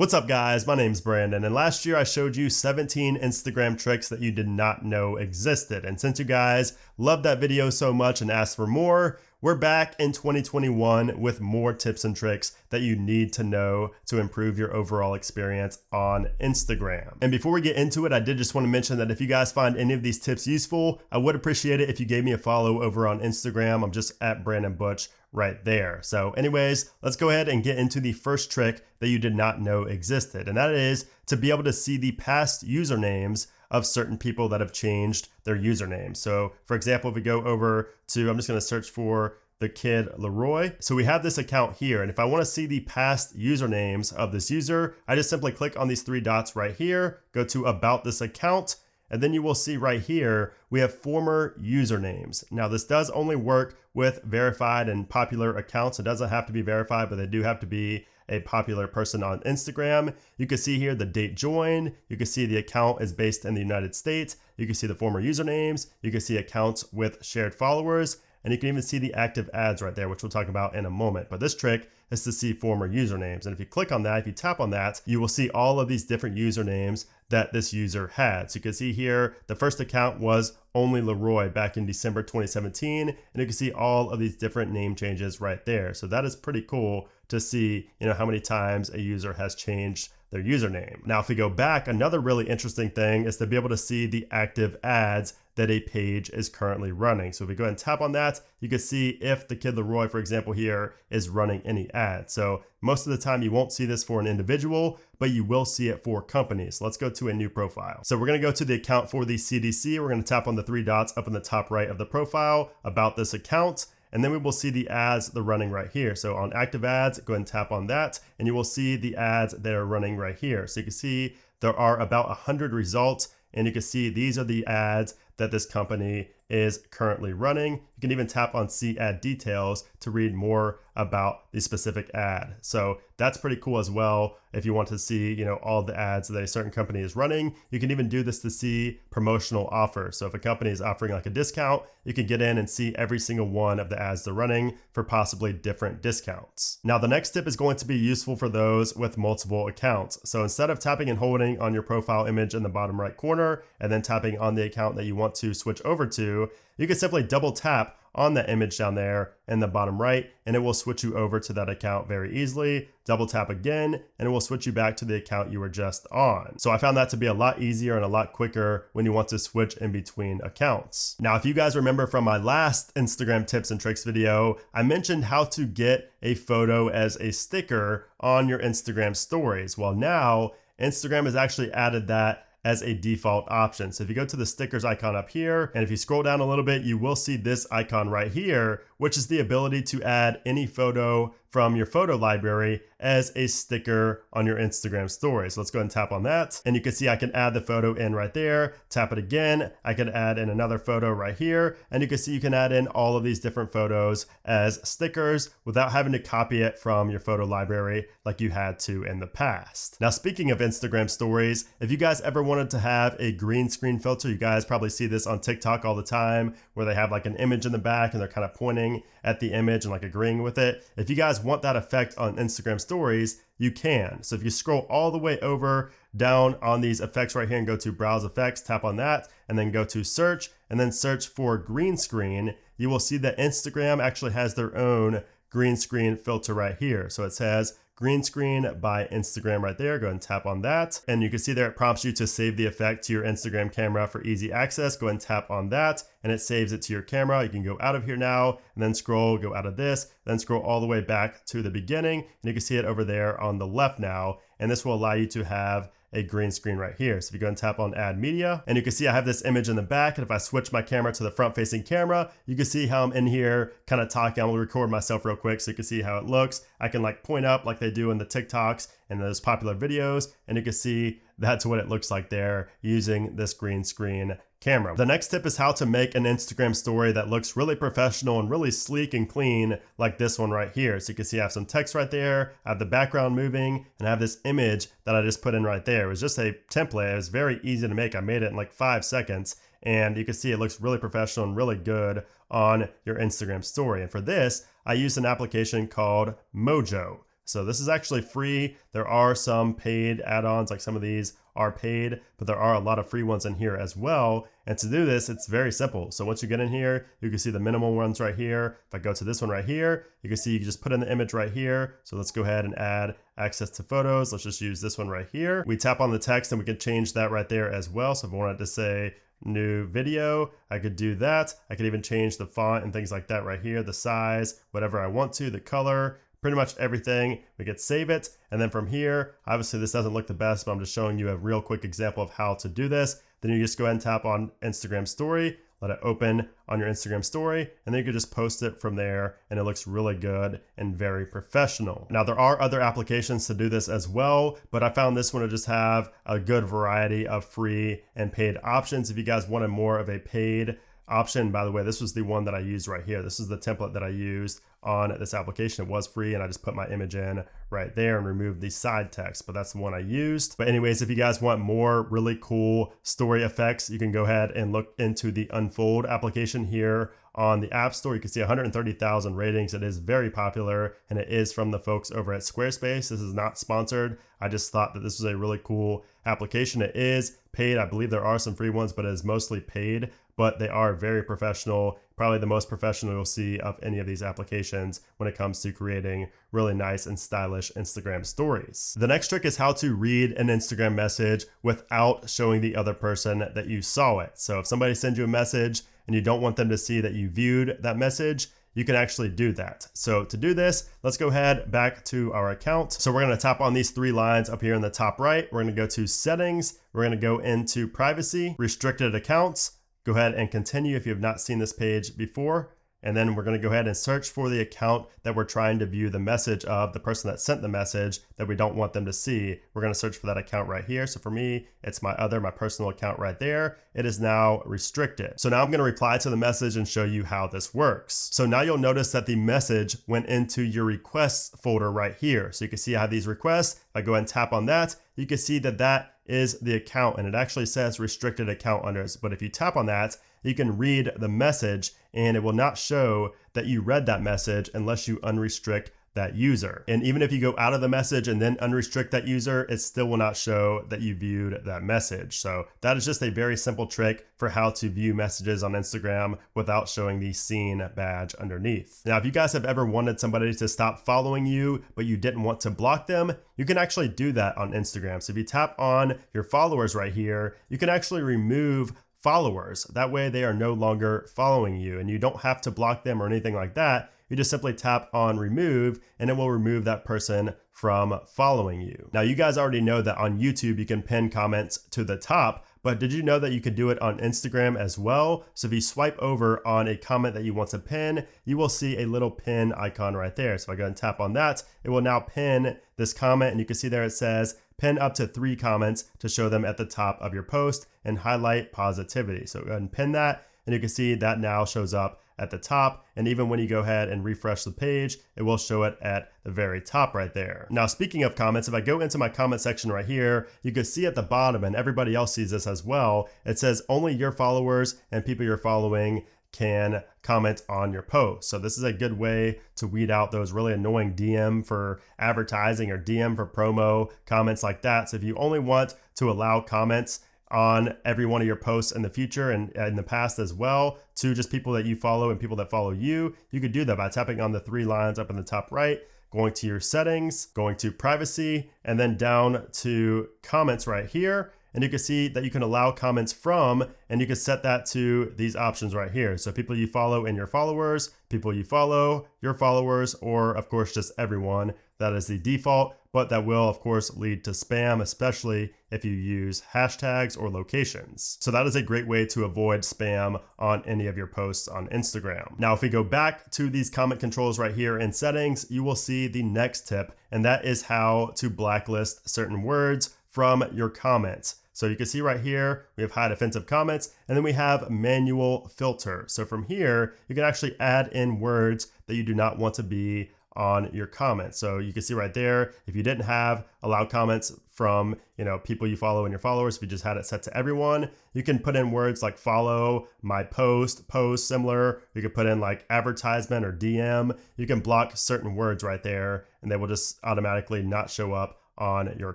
What's up guys, my name's Brandon, and last year I showed you 17 Instagram tricks that you did not know existed. And since you guys loved that video so much and asked for more, we're back in 2021 with more tips and tricks that you need to know to improve your overall experience on Instagram. And before we get into it, I did just want to mention that if you guys find any of these tips useful, I would appreciate it if you gave me a follow over on Instagram. I'm just at Brandon Butch right there. So anyways, let's go ahead and get into the first trick that you did not know existed. And that is to be able to see the past usernames of certain people that have changed their username. So for example, if we go over to, I'm just going to search for the kid Leroy. So we have this account here. And if I want to see the past usernames of this user, I just simply click on these three dots right here, go to about this account, and then you will see right here, we have former usernames. Now this does only work with verified and popular accounts. It doesn't have to be verified, but they do have to be a popular person on Instagram. You can see here the date joined. You can see the account is based in the United States. You can see the former usernames. You can see accounts with shared followers. And you can even see the active ads right there, which we'll talk about in a moment. But this trick is to see former usernames. And if you click on that, if you tap on that, you will see all of these different usernames that this user had. So you can see here, the first account was only Leroy back in December 2017. And you can see all of these different name changes right there. So that is pretty cool to see, how many times a user has changed their username. Now, if we go back, another really interesting thing is to be able to see the active ads that a page is currently running. So if we go ahead and tap on that, you can see if the kid Leroy, for example, here is running any ads. So most of the time you won't see this for an individual, but you will see it for companies. So let's go to a new profile. So we're gonna go to the account for the CDC. We're gonna tap on the three dots up in the top right of the profile about this account. And then we will see the ads that are running right here. So on active ads, go ahead and tap on that, and you will see the ads that are running right here. So you can see there are about 100 results, and you can see these are the ads that this company is currently running. You can even tap on see ad details to read more about the specific ad. So that's pretty cool as well. If you want to see, all the ads that a certain company is running, you can even do this to see promotional offers. So if a company is offering like a discount, you can get in and see every single one of the ads they're running for possibly different discounts. Now, the next tip is going to be useful for those with multiple accounts. So instead of tapping and holding on your profile image in the bottom right corner and then tapping on the account that you want to switch over to, you can simply double tap on the image down there in the bottom right, and it will switch you over to that account very easily. Double tap again, and it will switch you back to the account you were just on. So I found that to be a lot easier and a lot quicker when you want to switch in between accounts. Now, if you guys remember from my last Instagram tips and tricks video, I mentioned how to get a photo as a sticker on your Instagram stories. Well, now Instagram has actually added that as a default option. So if you go to the stickers icon up here, and if you scroll down a little bit, you will see this icon right here, which is the ability to add any photo from your photo library as a sticker on your Instagram story. So let's go ahead and tap on that. And you can see I can add the photo in right there. Tap it again. I can add in another photo right here. And you can see you can add in all of these different photos as stickers without having to copy it from your photo library like you had to in the past. Now, speaking of Instagram stories, if you guys ever wanted to have a green screen filter, you guys probably see this on TikTok all the time where they have like an image in the back and they're kind of pointing at the image and like agreeing with it. If you guys want that effect on Instagram stories, you can. So if you scroll all the way over down on these effects right here and go to browse effects, tap on that, and then go to search and then search for green screen, you will see that Instagram actually has their own green screen filter right here. So it says green screen by Instagram right there. Go ahead and tap on that. And you can see there it prompts you to save the effect to your Instagram camera for easy access. Go ahead and tap on that and it saves it to your camera. You can go out of here now and then scroll, go out of this, then scroll all the way back to the beginning. And you can see it over there on the left now. And this will allow you to have a green screen right here. So if you go and tap on add media, and you can see I have this image in the back, and if I switch my camera to the front facing camera, you can see how I'm in here kind of talking. I'm gonna record myself real quick so you can see how it looks. I can like point up like they do in the TikToks and those popular videos, and you can see that's what it looks like there using this green screen camera. The next tip is how to make an Instagram story that looks really professional and really sleek and clean like this one right here. So you can see I have some text right there, I have the background moving, and I have this image that I just put in right there. It was just a template. It was very easy to make. I made it in like 5 seconds, and you can see it looks really professional and really good on your Instagram story. And for this, I used an application called Mojo. So this is actually free. There are some paid add-ons, like some of these are paid, but there are a lot of free ones in here as well. And to do this, it's very simple. So once you get in here, you can see the minimum ones right here. If I go to this one right here, you can see you can just put in the image right here. So let's go ahead and add access to photos. Let's just use this one right here. We tap on the text and we can change that right there as well. So if I wanted to say new video, I could do that. I could even change the font and things like that right here, the size, whatever I want to, the color, pretty much everything. We could save it. And then from here, obviously this doesn't look the best, but I'm just showing you a real quick example of how to do this. Then you just go ahead and tap on Instagram story, let it open on your Instagram story, and then you can just post it from there, and it looks really good and very professional. Now there are other applications to do this as well, but I found this one to just have a good variety of free and paid options. If you guys wanted more of a paid option, by the way, this was the one that I used right here. This is the template that I used on this application. It was free, and I just put my image in right there and removed the side text, but that's the one I used. But anyways, if you guys want more really cool story effects, you can go ahead and look into the Unfold application here on the App Store. You can see 130,000 ratings. It is very popular, and it is from the folks over at Squarespace. This is not sponsored. I just thought that this was a really cool application. It is paid. I believe there are some free ones, but it is mostly paid, but they are very professional, probably the most professional you'll see of any of these applications when it comes to creating really nice and stylish Instagram stories. The next trick is how to read an Instagram message without showing the other person that you saw it. So if somebody sends you a message and you don't want them to see that you viewed that message, you can actually do that. So to do this, let's go ahead back to our account. So we're gonna tap on these three lines up here in the top right. We're gonna go to settings. We're gonna go into privacy, restricted accounts. Go ahead and continue if you have not seen this page before. And then we're going to go ahead and search for the account that we're trying to view the message of, the person that sent the message that we don't want them to see. We're going to search for that account right here. So for me, it's my personal account right there. It is now restricted. So now I'm going to reply to the message and show you how this works. So now you'll notice that the message went into your requests folder right here. So you can see I have these requests. If I go ahead and tap on that, you can see that that is the account, and it actually says restricted account under it. But if you tap on that, you can read the message, and it will not show that you read that message unless you unrestrict that user. And even if you go out of the message and then unrestrict that user, it still will not show that you viewed that message. So that is just a very simple trick for how to view messages on Instagram without showing the seen badge underneath. Now, if you guys have ever wanted somebody to stop following you, but you didn't want to block them, you can actually do that on Instagram. So if you tap on your followers right here, you can actually remove followers. That way they are no longer following you, and you don't have to block them or anything like that. You just simply tap on remove, and it will remove that person from following you. Now, you guys already know that on YouTube, you can pin comments to the top, but did you know that you could do it on Instagram as well? So if you swipe over on a comment that you want to pin, you will see a little pin icon right there. So if I go and tap on that, it will now pin this comment, and you can see there it says pin up to 3 comments to show them at the top of your post and highlight positivity. So go ahead and pin that, and you can see that now shows up at the top. And even when you go ahead and refresh the page, it will show it at the very top right there. Now, speaking of comments, if I go into my comment section right here, you can see at the bottom, and everybody else sees this as well, it says only your followers and people you're following can comment on your post. So this is a good way to weed out those really annoying DM for advertising or DM for promo comments like that. So if you only want to allow comments on every one of your posts in the future and in the past as well to just people that you follow and people that follow you, you could do that by tapping on the 3 lines up in the top right, going to your settings, going to privacy, and then down to comments right here. And you can see that you can allow comments from, and you can set that to these options right here. So people you follow and your followers, people you follow, your followers, or of course just everyone. That is the default, but that will of course lead to spam, especially if you use hashtags or locations. So that is a great way to avoid spam on any of your posts on Instagram. Now, if we go back to these comment controls right here in settings, you will see the next tip, and that is how to blacklist certain words from your comments. So you can see right here, we have hide offensive comments, and then we have manual filter. So from here, you can actually add in words that you do not want to be on your comments. So you can see right there, if you didn't have allow comments from, people you follow and your followers, if you just had it set to everyone, you can put in words like follow, my post, similar. You can put in like advertisement or DM. You can block certain words right there and they will just automatically not show up on your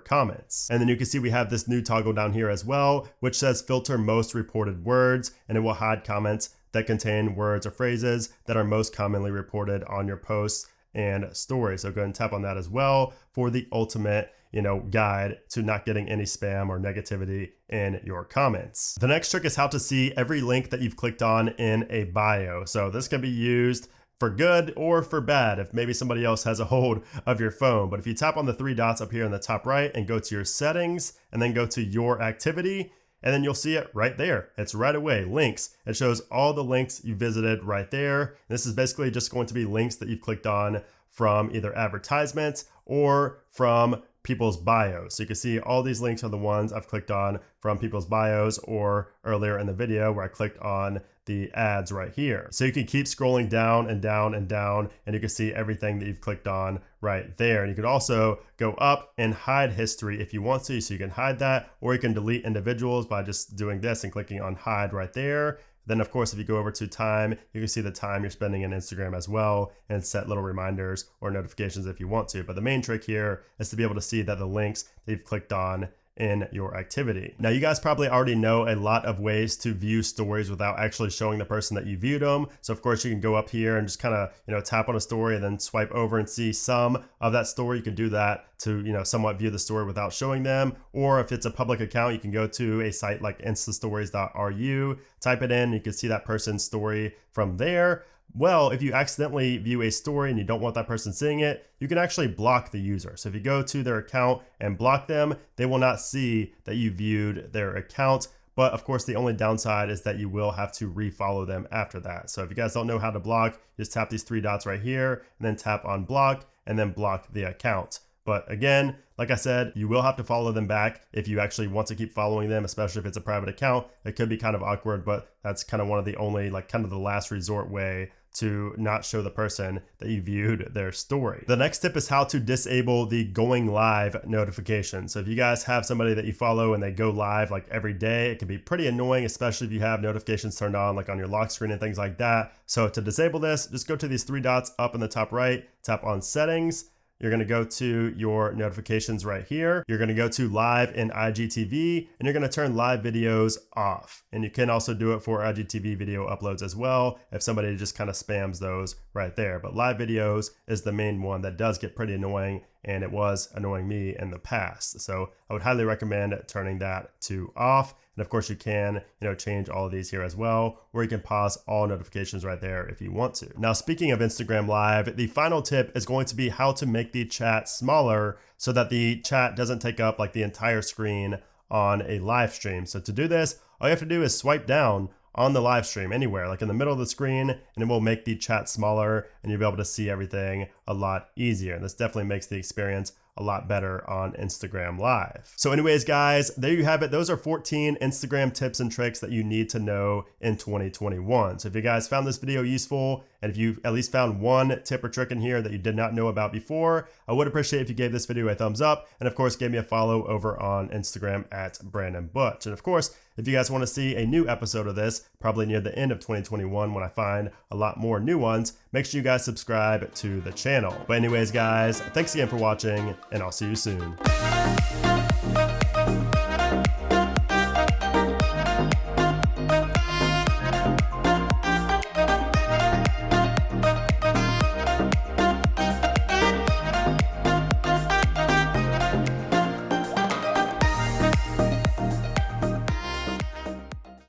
comments. And then you can see we have this new toggle down here as well, which says filter most reported words, and it will hide comments that contain words or phrases that are most commonly reported on your posts and stories. So go ahead and tap on that as well for the ultimate guide to not getting any spam or negativity in your comments. The next trick is how to see every link that you've clicked on in a bio. So this can be used for good or for bad if maybe somebody else has a hold of your phone. But if you tap on the three dots up here in the top right and go to your settings and then go to your activity, and then you'll see it right there. It's right away, links. It shows all the links you visited right there. This is basically just going to be links that you've clicked on from either advertisements or from people's bios. So you can see all these links are the ones I've clicked on from people's bios, or earlier in the video where I clicked on the ads right here. So you can keep scrolling down and down and down, and you can see everything that you've clicked on right there. And you could also go up and hide history if you want to. So you can hide that, or you can delete individuals by just doing this and clicking on hide right there. Then of course, if you go over to time, you can see the time you're spending in Instagram as well and set little reminders or notifications if you want to. But the main trick here is to be able to see that the links that you've clicked on in your activity. Now you guys probably already know a lot of ways to view stories without actually showing the person that you viewed them. So of course you can go up here and just kind of, tap on a story and then swipe over and see some of that story. You can do that to, somewhat view the story without showing them. Or if it's a public account, you can go to a site like instastories.ru, type it in, you can see that person's story from there. Well, if you accidentally view a story and you don't want that person seeing it, you can actually block the user. So if you go to their account and block them, they will not see that you viewed their account. But of course, the only downside is that you will have to refollow them after that. So if you guys don't know how to block, just tap these three dots right here and then tap on block and then block the account. But again, like I said, you will have to follow them back if you actually want to keep following them, especially if it's a private account. It could be kind of awkward, but that's kind of one of the only, kind of the last resort way to not show the person that you viewed their story. The next tip is how to disable the going live notification. So if you guys have somebody that you follow and they go live every day, it can be pretty annoying, especially if you have notifications turned on on your lock screen and things like that. So to disable this, just go to these three dots up in the top right, tap on settings. You're going to go to your notifications right here. You're going to go to live in IGTV and you're going to turn live videos off. And you can also do it for IGTV video uploads as well if somebody just kind of spams those right there. But live videos is the main one that does get pretty annoying, and it was annoying me in the past. So I would highly recommend turning that to off. And of course you can, change all of these here as well, or you can pause all notifications right there if you want to. Now, speaking of Instagram Live, the final tip is going to be how to make the chat smaller so that the chat doesn't take up the entire screen on a live stream. So to do this, all you have to do is swipe down on the live stream anywhere, in the middle of the screen, and it will make the chat smaller and you'll be able to see everything a lot easier. And this definitely makes the experience a lot better on Instagram Live. So anyways, guys, there you have it. Those are 14 Instagram tips and tricks that you need to know in 2021. So if you guys found this video useful, and if you at least found one tip or trick in here that you did not know about before, I would appreciate if you gave this video a thumbs up, and of course, gave me a follow over on Instagram at Brandon Butch. And of course, if you guys want to see a new episode of this, probably near the end of 2021 when I find a lot more new ones, make sure you guys subscribe to the channel. But anyways, guys, thanks again for watching, and I'll see you soon.